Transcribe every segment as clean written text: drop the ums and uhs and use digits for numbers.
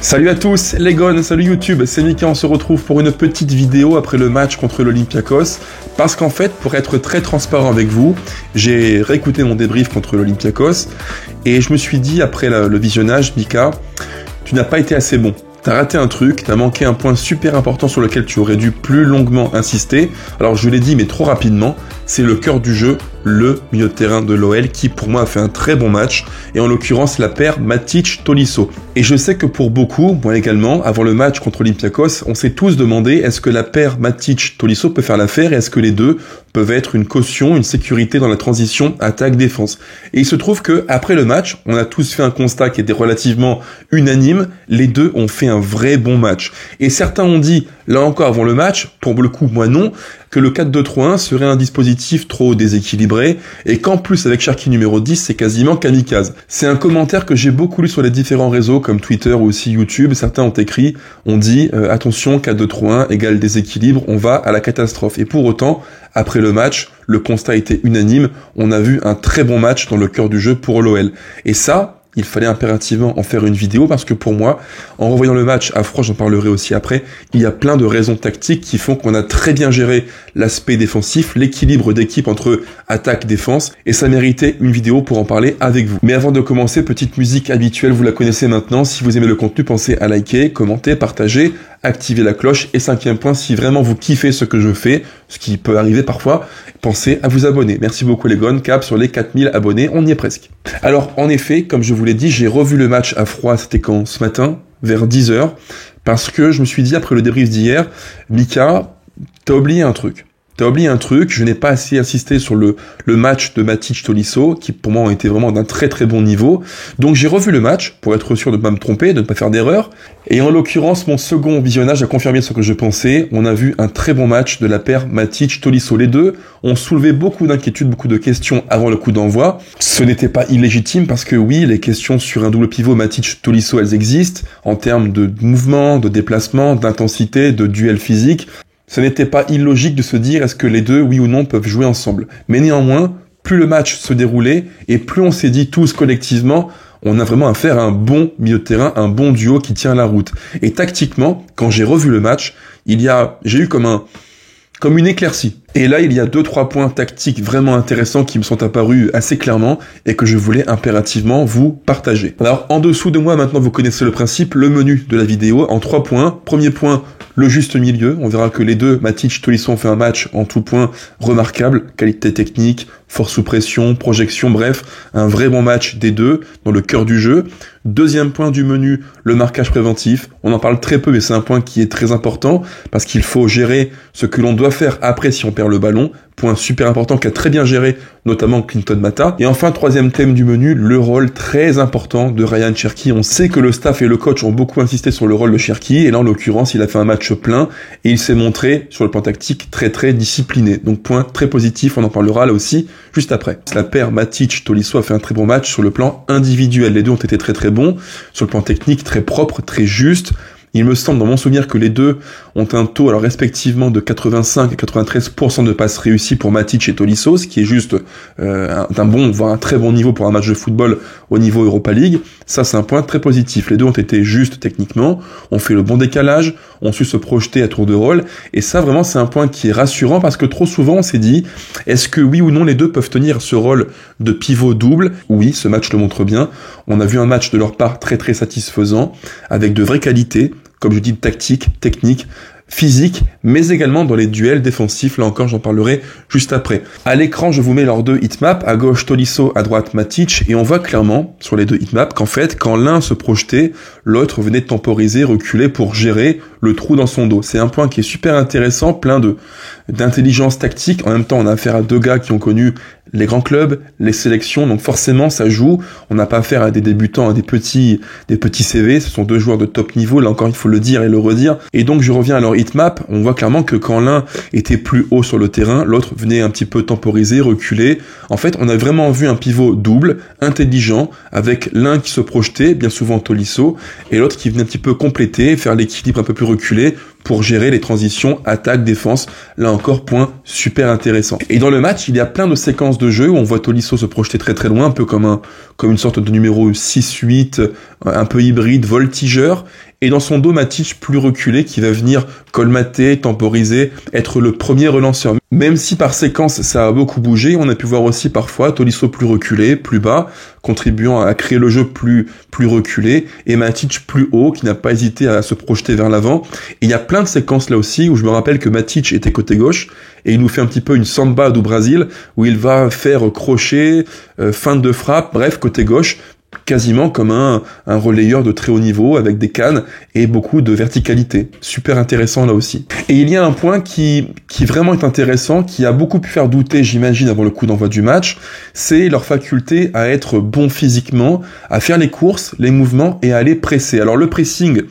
Salut à tous les gones, salut YouTube, c'est Mika, on se retrouve pour une petite vidéo après le match contre l'Olympiakos, parce qu'en fait, pour être très transparent avec vous, j'ai réécouté mon débrief contre l'Olympiakos, et je me suis dit après le visionnage, Mika, tu n'as pas été assez bon. T'as raté un truc, t'as manqué un point super important sur lequel tu aurais dû plus longuement insister. Alors je l'ai dit mais trop rapidement, c'est le cœur du jeu, le milieu de terrain de l'OL qui pour moi a fait un très bon match, et en l'occurrence la paire Matic-Tolisso. Et je sais que pour beaucoup, moi également, avant le match contre l'Olympiakos, on s'est tous demandé est-ce que la paire Matic-Tolisso peut faire l'affaire et est-ce que les deux peuvent être une caution, une sécurité dans la transition attaque-défense. Et il se trouve que après le match, on a tous fait un constat qui était relativement unanime, les deux ont fait un vrai bon match. Et certains ont dit, là encore avant le match, pour le coup moi non, que le 4-2-3-1 serait un dispositif trop déséquilibré, et qu'en plus avec Cherki numéro 10, c'est quasiment kamikaze. C'est un commentaire que j'ai beaucoup lu sur les différents réseaux, comme Twitter ou aussi YouTube. Certains ont écrit, on dit, attention, 4-2-3-1 égale déséquilibre, on va à la catastrophe. Et pour autant, après le match, le constat était unanime, on a vu un très bon match dans le cœur du jeu pour l'OL. Et ça, il fallait impérativement en faire une vidéo parce que pour moi, en revoyant le match à froid, j'en parlerai aussi après, il y a plein de raisons tactiques qui font qu'on a très bien géré l'aspect défensif, l'équilibre d'équipe entre attaque-défense, et ça méritait une vidéo pour en parler avec vous. Mais avant de commencer, petite musique habituelle, vous la connaissez maintenant, si vous aimez le contenu, pensez à liker, commenter, partager, activer la cloche, et 5e point, si vraiment vous kiffez ce que je fais, ce qui peut arriver parfois, pensez à vous abonner. Merci beaucoup les gones, cap sur les 4000 abonnés, on y est presque. Alors en effet, comme je vous l'ai dit, j'ai revu le match à froid, c'était quand? Ce matin, vers 10h, parce que je me suis dit après le débrief d'hier, Mika, t'as oublié un truc. Je n'ai pas assez insisté sur le match de Matic-Tolisso, qui pour moi ont été vraiment d'un très très bon niveau. Donc j'ai revu le match, pour être sûr de ne pas me tromper, de ne pas faire d'erreur. Et en l'occurrence, mon second visionnage a confirmé ce que je pensais. On a vu un très bon match de la paire Matic-Tolisso. Les deux ont soulevé beaucoup d'inquiétudes, beaucoup de questions avant le coup d'envoi. Ce n'était pas illégitime parce que oui, les questions sur un double pivot Matic-Tolisso, elles existent, en termes de mouvement, de déplacement, d'intensité, de duel physique. Ce n'était pas illogique de se dire est-ce que les deux, oui ou non, peuvent jouer ensemble. Mais néanmoins, plus le match se déroulait, et plus on s'est dit tous collectivement, on a vraiment affaire à un bon milieu de terrain, un bon duo qui tient la route. Et tactiquement, quand j'ai revu le match, j'ai eu comme une éclaircie. Et là, il y a 2-3 points tactiques vraiment intéressants qui me sont apparus assez clairement et que je voulais impérativement vous partager. Alors, en dessous de moi, maintenant, vous connaissez le principe, le menu de la vidéo en 3 points. Premier point, le juste milieu. On verra que les deux, Matic-Tolisso, ont fait un match en tout point remarquable. Qualité technique, force sous pression, projection, bref, un vrai bon match des deux dans le cœur du jeu. Deuxième point du menu, le marquage préventif. On en parle très peu, mais c'est un point qui est très important parce qu'il faut gérer ce que l'on doit faire après si on perd le ballon. Point super important qu'a très bien géré, notamment Clinton Mata. Et enfin, troisième thème du menu, le rôle très important de Ryan Cherki. On sait que le staff et le coach ont beaucoup insisté sur le rôle de Cherki, et là, en l'occurrence, il a fait un match plein, et il s'est montré, sur le plan tactique, très très discipliné. Donc, point très positif, on en parlera là aussi, juste après. La paire Matic-Tolisso a fait un très bon match sur le plan individuel. Les deux ont été très très bons. Sur le plan technique, très propre, très juste. Il me semble, dans mon souvenir, que les deux ont un taux, alors respectivement, de 85 et 93% de passes réussies pour Matic et Tolisso, ce qui est juste un bon, voire un très bon niveau pour un match de football au niveau Europa League. Ça, c'est un point très positif. Les deux ont été justes techniquement, ont fait le bon décalage, ont su se projeter à tour de rôle, et ça, vraiment, c'est un point qui est rassurant, parce que trop souvent, on s'est dit, est-ce que oui ou non les deux peuvent tenir ce rôle de pivot double? Oui, ce match le montre bien. On a vu un match de leur part très très satisfaisant, avec de vraies qualités, comme je dis, tactique, technique, physique, mais également dans les duels défensifs. Là encore, j'en parlerai juste après. À l'écran, je vous mets leurs deux heatmaps, à gauche Tolisso, à droite Matic, et on voit clairement sur les deux heatmaps qu'en fait, quand l'un se projetait, l'autre venait temporiser, reculer pour gérer le trou dans son dos. C'est un point qui est super intéressant, plein d'intelligence tactique. En même temps, on a affaire à deux gars qui ont connu les grands clubs, les sélections, donc forcément ça joue. On n'a pas affaire à des débutants, à des petits CV, ce sont deux joueurs de top niveau, là encore il faut le dire et le redire. Et donc je reviens à leur heatmap, on voit clairement que quand l'un était plus haut sur le terrain, l'autre venait un petit peu temporiser, reculer. En fait, on a vraiment vu un pivot double, intelligent, avec l'un qui se projetait, bien souvent Tolisso, et l'autre qui venait un petit peu compléter, faire l'équilibre un peu plus reculé, pour gérer les transitions attaque-défense. Là encore, point super intéressant. Et dans le match, il y a plein de séquences de jeu où on voit Tolisso se projeter très très loin, un peu comme une sorte de numéro 6-8, un peu hybride, voltigeur. et dans son dos Matic plus reculé qui va venir colmater, temporiser, être le premier relanceur. Même si par séquence ça a beaucoup bougé, on a pu voir aussi parfois Tolisso plus reculé, plus bas, contribuant à créer le jeu plus reculé, et Matic plus haut, qui n'a pas hésité à se projeter vers l'avant. Et il y a plein de séquences là aussi où je me rappelle que Matic était côté gauche, et il nous fait un petit peu une samba do Brasil, où il va faire crochet, feinte de frappe, bref, côté gauche, quasiment comme un relayeur de très haut niveau avec des cannes et beaucoup de verticalité. Super intéressant là aussi. Et il y a un point qui vraiment est intéressant, qui a beaucoup pu faire douter, j'imagine, avant le coup d'envoi du match, c'est leur faculté à être bon physiquement, à faire les courses, les mouvements et à aller presser. Alors le pressing,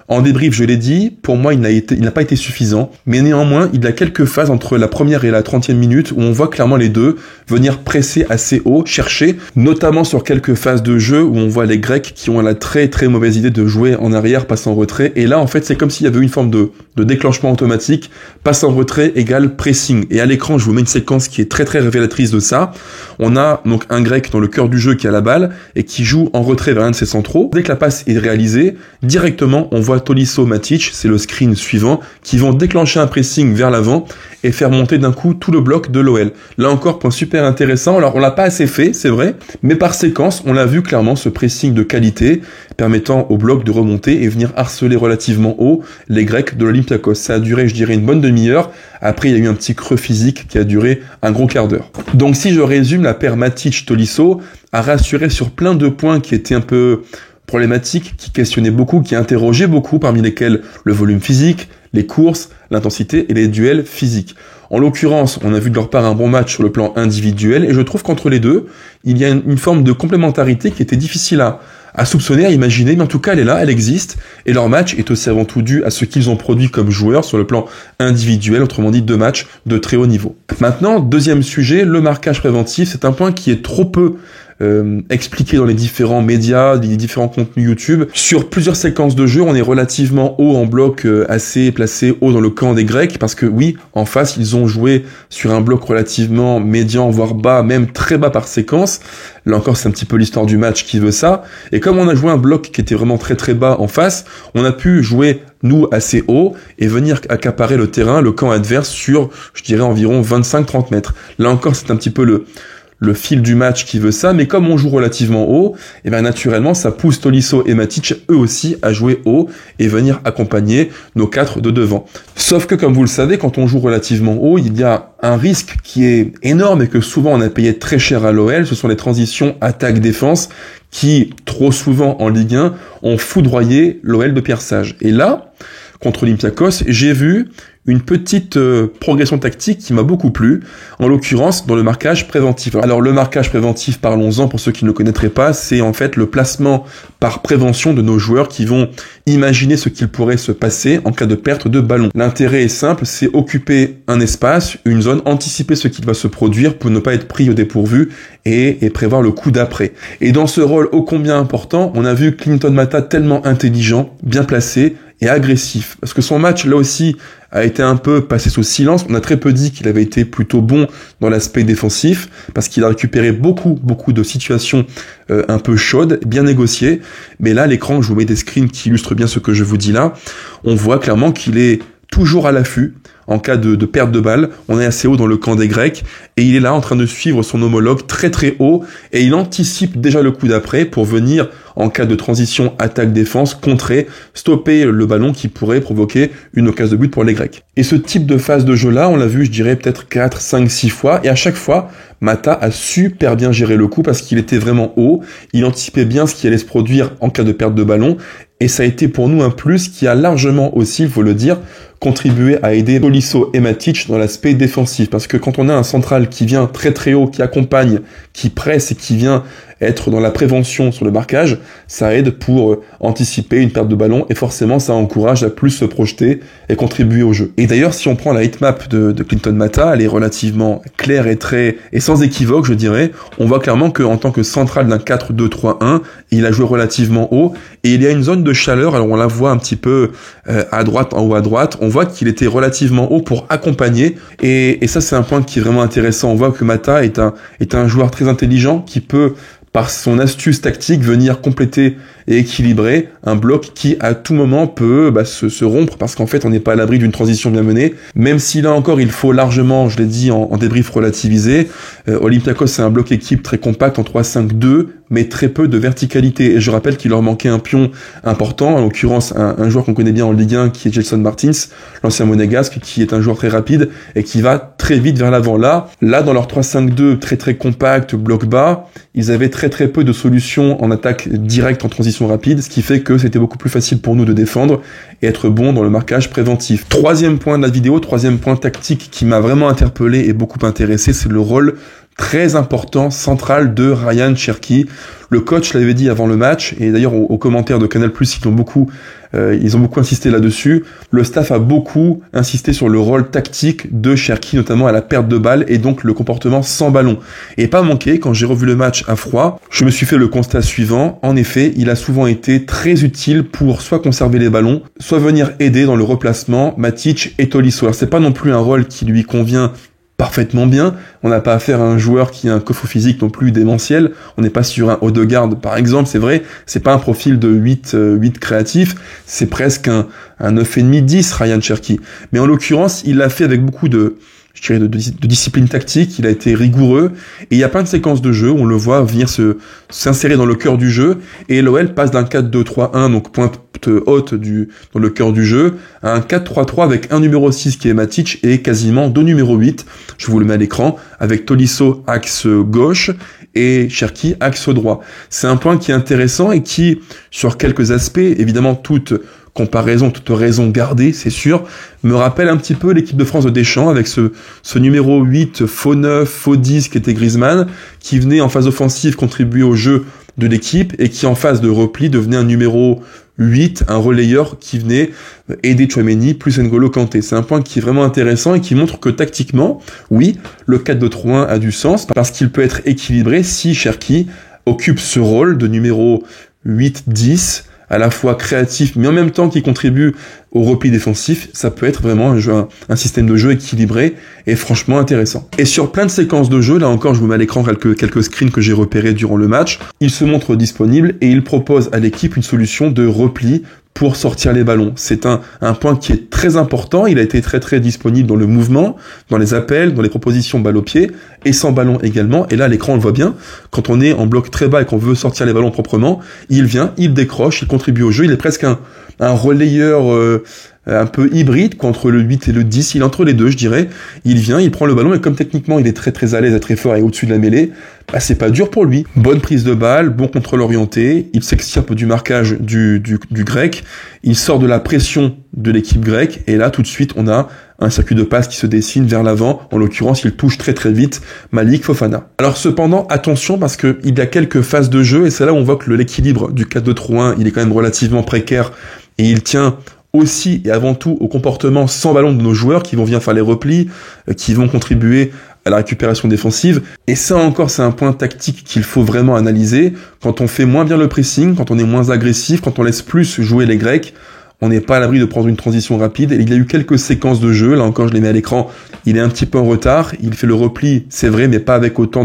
en débrief, je l'ai dit, pour moi, il n'a pas été suffisant, mais néanmoins, il y a quelques phases entre la première et la 30e minute où on voit clairement les deux venir presser assez haut, chercher, notamment sur quelques phases de jeu où on voit les Grecs qui ont la très très mauvaise idée de jouer en arrière, passe en retrait, et là, en fait, c'est comme s'il y avait une forme de déclenchement automatique, passe en retrait égale pressing. Et à l'écran, je vous mets une séquence qui est très très révélatrice de ça. On a donc un Grec dans le cœur du jeu qui a la balle et qui joue en retrait vers un de ses centraux. Dès que la passe est réalisée, directement, on voit Tolisso, Matic, c'est le screen suivant, qui vont déclencher un pressing vers l'avant et faire monter d'un coup tout le bloc de l'OL. Là encore, point super intéressant. Alors, on l'a pas assez fait, c'est vrai, mais par séquence, on l'a vu clairement, ce pressing de qualité, permettant au bloc de remonter et venir harceler relativement haut les Grecs de l'Olympiakos. Ça a duré, je dirais, une bonne demi-heure. Après, il y a eu un petit creux physique qui a duré un gros quart d'heure. Donc, si je résume, la paire Matic-Tolisso a rassuré sur plein de points qui étaient un peu problématiques, qui questionnaient beaucoup, qui interrogeaient beaucoup, parmi lesquels le volume physique, les courses, l'intensité et les duels physiques. En l'occurrence, on a vu de leur part un bon match sur le plan individuel, et je trouve qu'entre les deux, il y a une forme de complémentarité qui était difficile à soupçonner, à imaginer, mais en tout cas elle est là, elle existe, et leur match est aussi avant tout dû à ce qu'ils ont produit comme joueurs sur le plan individuel, autrement dit 2 matchs de très haut niveau. Maintenant, deuxième sujet, le marquage préventif, c'est un point qui est trop peu expliqué dans les différents médias, les différents contenus YouTube. Sur plusieurs séquences de jeu, on est relativement haut en bloc, assez placé haut dans le camp des Grecs, parce que oui, en face, ils ont joué sur un bloc relativement médian, voire bas, même très bas par séquence. Là encore, c'est un petit peu l'histoire du match qui veut ça. Et comme on a joué un bloc qui était vraiment très très bas en face, on a pu jouer, nous, assez haut et venir accaparer le terrain, le camp adverse sur, je dirais, environ 25-30 mètres. Là encore, c'est un petit peu le fil du match qui veut ça, mais comme on joue relativement haut, et bien naturellement ça pousse Tolisso et Matic eux aussi à jouer haut et venir accompagner nos 4 de devant. Sauf que comme vous le savez, quand on joue relativement haut, il y a un risque qui est énorme et que souvent on a payé très cher à l'OL, ce sont les transitions attaque-défense qui, trop souvent en Ligue 1, ont foudroyé l'OL de Pierre Sage. Et là, contre Olympiakos, j'ai vu une petite progression tactique qui m'a beaucoup plu, en l'occurrence dans le marquage préventif. Alors le marquage préventif, parlons-en pour ceux qui ne le connaîtraient pas, c'est en fait le placement par prévention de nos joueurs qui vont imaginer ce qu'il pourrait se passer en cas de perte de ballon. L'intérêt est simple, c'est occuper un espace, une zone, anticiper ce qui va se produire pour ne pas être pris au dépourvu et prévoir le coup d'après. Et dans ce rôle ô combien important, on a vu Clinton Mata tellement intelligent, bien placé et agressif. Parce que son match, là aussi, a été un peu passé sous silence. On a très peu dit qu'il avait été plutôt bon dans l'aspect défensif, parce qu'il a récupéré beaucoup de situations un peu chaudes, bien négociées. Mais là, à l'écran, je vous mets des screens qui illustrent bien ce que je vous dis là. On voit clairement qu'il est toujours à l'affût. En cas de perte de balle, on est assez haut dans le camp des Grecs, et il est là en train de suivre son homologue très très haut, et il anticipe déjà le coup d'après pour venir, en cas de transition attaque-défense, contrer, stopper le ballon qui pourrait provoquer une occasion de but pour les Grecs. Et ce type de phase de jeu-là, on l'a vu, je dirais, peut-être 4, 5, 6 fois, et à chaque fois, Mata a super bien géré le coup parce qu'il était vraiment haut, il anticipait bien ce qui allait se produire en cas de perte de ballon, et ça a été pour nous un plus qui a largement aussi, il faut le dire, contribué à aider Tolisso et Matic dans l'aspect défensif. Parce que quand on a un central qui vient très très haut, qui accompagne, qui presse et qui vient être dans la prévention sur le marquage, ça aide pour anticiper une perte de ballon et forcément ça encourage à plus se projeter et contribuer au jeu. Et d'ailleurs, si on prend la hitmap de Clinton Mata, elle est relativement claire et sans équivoque, je dirais. On voit clairement qu'en tant que central d'un 4-2-3-1, il a joué relativement haut et il y a une zone de chaleur, alors on la voit un petit peu à droite, en haut à droite, on voit qu'il était relativement haut pour accompagner et ça c'est un point qui est vraiment intéressant. On voit que Mata est un joueur très intelligent qui peut, par son astuce tactique, venir compléter et équilibré, un bloc qui à tout moment peut se rompre parce qu'en fait on n'est pas à l'abri d'une transition bien menée, même si là encore il faut largement, je l'ai dit en débrief, relativiser. Olympiakos c'est un bloc équipe très compact en 3-5-2, mais très peu de verticalité, et je rappelle qu'il leur manquait un pion important, en l'occurrence un joueur qu'on connaît bien en Ligue 1 qui est Gelson Martins, l'ancien monégasque, qui est un joueur très rapide et qui va très vite vers l'avant. Là dans leur 3-5-2 très très compact, bloc bas, ils avaient très très peu de solutions en attaque directe en transition rapide, ce qui fait que c'était beaucoup plus facile pour nous de défendre et être bon dans le marquage préventif. Troisième point de la vidéo, troisième point tactique qui m'a vraiment interpellé et beaucoup intéressé, c'est le rôle très important, central de Rayan Cherki. Le coach l'avait dit avant le match, et d'ailleurs aux commentaires de Canal+, ils ont beaucoup insisté là-dessus. Le staff a beaucoup insisté sur le rôle tactique de Cherki, notamment à la perte de balle, et donc le comportement sans ballon. Et pas manqué, quand j'ai revu le match à froid, je me suis fait le constat suivant. En effet, il a souvent été très utile pour soit conserver les ballons, soit venir aider dans le replacement Matic et Tolisso. Alors c'est pas non plus un rôle qui lui convient parfaitement bien, on n'a pas affaire à un joueur qui a un coffre physique non plus démentiel, on n'est pas sur un Odegaard par exemple, c'est vrai, c'est pas un profil de 8 créatif, c'est presque un 9,5-10 Rayan Cherki, mais en l'occurrence il l'a fait avec beaucoup de discipline tactique, il a été rigoureux, et il y a plein de séquences de jeu, on le voit venir s'insérer dans le cœur du jeu, et l'OL passe d'un 4-2-3-1, donc pointe haute dans le cœur du jeu, à un 4-3-3 avec un numéro 6 qui est Matic, et quasiment deux numéros 8, je vous le mets à l'écran, avec Tolisso axe gauche, et Cherki axe droit. C'est un point qui est intéressant, et qui, sur quelques aspects, évidemment toute comparaison, toute raison gardée, c'est sûr, me rappelle un petit peu l'équipe de France de Deschamps avec ce numéro 8, faux 9, faux 10 qui était Griezmann, qui venait en phase offensive contribuer au jeu de l'équipe et qui en phase de repli devenait un numéro 8, un relayeur qui venait aider Tchouaméni plus N'Golo Kanté. C'est un point qui est vraiment intéressant et qui montre que tactiquement, oui, le 4-2-3-1 a du sens parce qu'il peut être équilibré si Cherki occupe ce rôle de numéro 8-10, à la fois créatif, mais en même temps qui contribue au repli défensif. Ça peut être vraiment un système de jeu équilibré et franchement intéressant. Et sur plein de séquences de jeu, là encore je vous mets à l'écran quelques screens que j'ai repérés durant le match, il se montre disponible et il propose à l'équipe une solution de repli pour sortir les ballons. C'est un point qui est très important, il a été très très disponible dans le mouvement, dans les appels, dans les propositions balle au pied, et sans ballon également, et là à l'écran on le voit bien, quand on est en bloc très bas et qu'on veut sortir les ballons proprement, il vient, il décroche, il contribue au jeu, il est presque un relayeur un peu hybride, entre le 8 et le 10, il est entre les deux je dirais, il vient, il prend le ballon, et comme techniquement il est très très à l'aise, très fort et au-dessus de la mêlée, c'est pas dur pour lui. Bonne prise de balle, bon contrôle orienté, il s'extirpe du marquage du grec, il sort de la pression de l'équipe grecque, et là tout de suite on a un circuit de passe qui se dessine vers l'avant, en l'occurrence il touche très très vite Malik Fofana. Alors cependant attention parce que il y a quelques phases de jeu, et c'est là où on voit que l'équilibre du 4-2-3-1 il est quand même relativement précaire, et il tient aussi et avant tout au comportement sans ballon de nos joueurs qui vont venir faire les replis, qui vont contribuer à la récupération défensive. Et ça encore, c'est un point tactique qu'il faut vraiment analyser. Quand on fait moins bien le pressing, quand on est moins agressif, quand on laisse plus jouer les Grecs, on n'est pas à l'abri de prendre une transition rapide. Et il y a eu quelques séquences de jeu, là encore je les mets à l'écran, il est un petit peu en retard, il fait le repli, c'est vrai, mais pas avec autant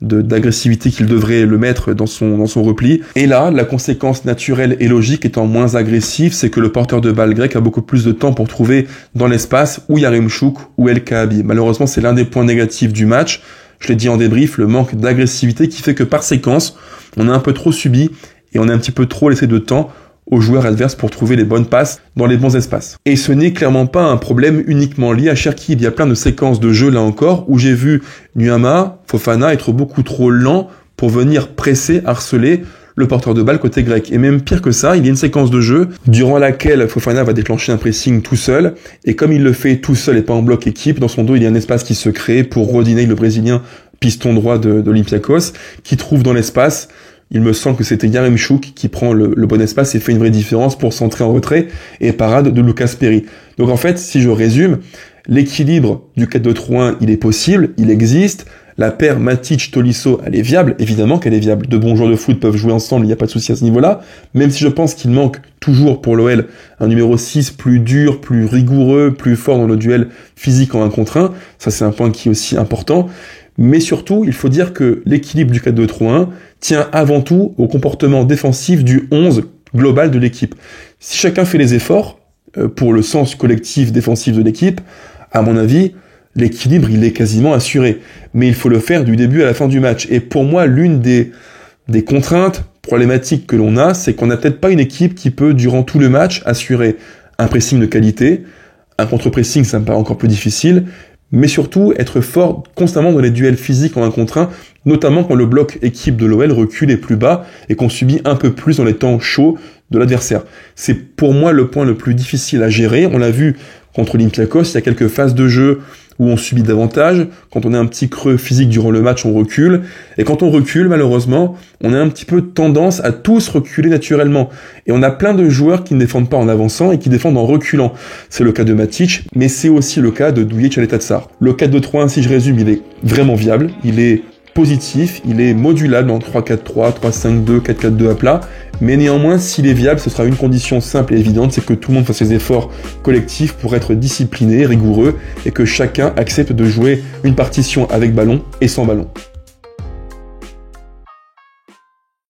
d'agressivité qu'il devrait le mettre dans son repli. Et là, la conséquence naturelle et logique étant moins agressif, c'est que le porteur de balle grec a beaucoup plus de temps pour trouver dans l'espace ou Yaremchuk ou El Kaabi. Malheureusement, c'est l'un des points négatifs du match. Je l'ai dit en débrief, le manque d'agressivité qui fait que par séquence, on a un peu trop subi et on a un petit peu trop laissé de temps aux joueurs adverses pour trouver les bonnes passes dans les bons espaces. Et ce n'est clairement pas un problème uniquement lié à Cherki. Il y a plein de séquences de jeu là encore où j'ai vu Nuama, Fofana être beaucoup trop lent pour venir presser, harceler le porteur de balle côté grec. Et même pire que ça, il y a une séquence de jeu durant laquelle Fofana va déclencher un pressing tout seul, et comme il le fait tout seul et pas en bloc équipe, dans son dos il y a un espace qui se crée pour Rodinei, le Brésilien piston droit d'Olympiakos, qui trouve dans l'espace. Il me semble que c'était Yaremchuk qui prend le bon espace et fait une vraie différence pour centrer en retrait, et parade de Lucas Perry. Donc en fait, si je résume, l'équilibre du 4-2-3-1, il est possible, il existe. La paire Matic-Tolisso, elle est viable, évidemment qu'elle est viable. Deux bons joueurs de foot peuvent jouer ensemble, il n'y a pas de souci à ce niveau-là. Même si je pense qu'il manque toujours pour l'OL un numéro 6 plus dur, plus rigoureux, plus fort dans le duel physique en 1 contre 1. Ça, c'est un point qui est aussi important. Mais surtout, il faut dire que l'équilibre du 4-2-3-1 tient avant tout au comportement défensif du 11 global de l'équipe. Si chacun fait les efforts pour le sens collectif défensif de l'équipe, à mon avis, l'équilibre, il est quasiment assuré. Mais il faut le faire du début à la fin du match. Et pour moi, l'une des contraintes problématiques que l'on a, c'est qu'on n'a peut-être pas une équipe qui peut, durant tout le match, assurer un pressing de qualité. Un contre-pressing, ça me paraît encore plus difficile. Mais surtout, être fort constamment dans les duels physiques en 1 contre 1, notamment quand le bloc équipe de l'OL recule est plus bas et qu'on subit un peu plus dans les temps chauds de l'adversaire. C'est pour moi le point le plus difficile à gérer. On l'a vu contre l'Olympiakos, il y a quelques phases de jeu où on subit davantage. Quand on a un petit creux physique durant le match, on recule. Et quand on recule, malheureusement, on a un petit peu tendance à tous reculer naturellement. Et on a plein de joueurs qui ne défendent pas en avançant et qui défendent en reculant. C'est le cas de Matic, mais c'est aussi le cas de Douillet Tchaleta-Tsar. Le 4-2-3-1, si je résume, il est vraiment viable. Il est positif, il est modulable en 3-4-3, 3-5-2, 4-4-2 à plat, mais néanmoins, s'il est viable, ce sera une condition simple et évidente, c'est que tout le monde fasse ses efforts collectifs pour être discipliné, rigoureux, et que chacun accepte de jouer une partition avec ballon et sans ballon.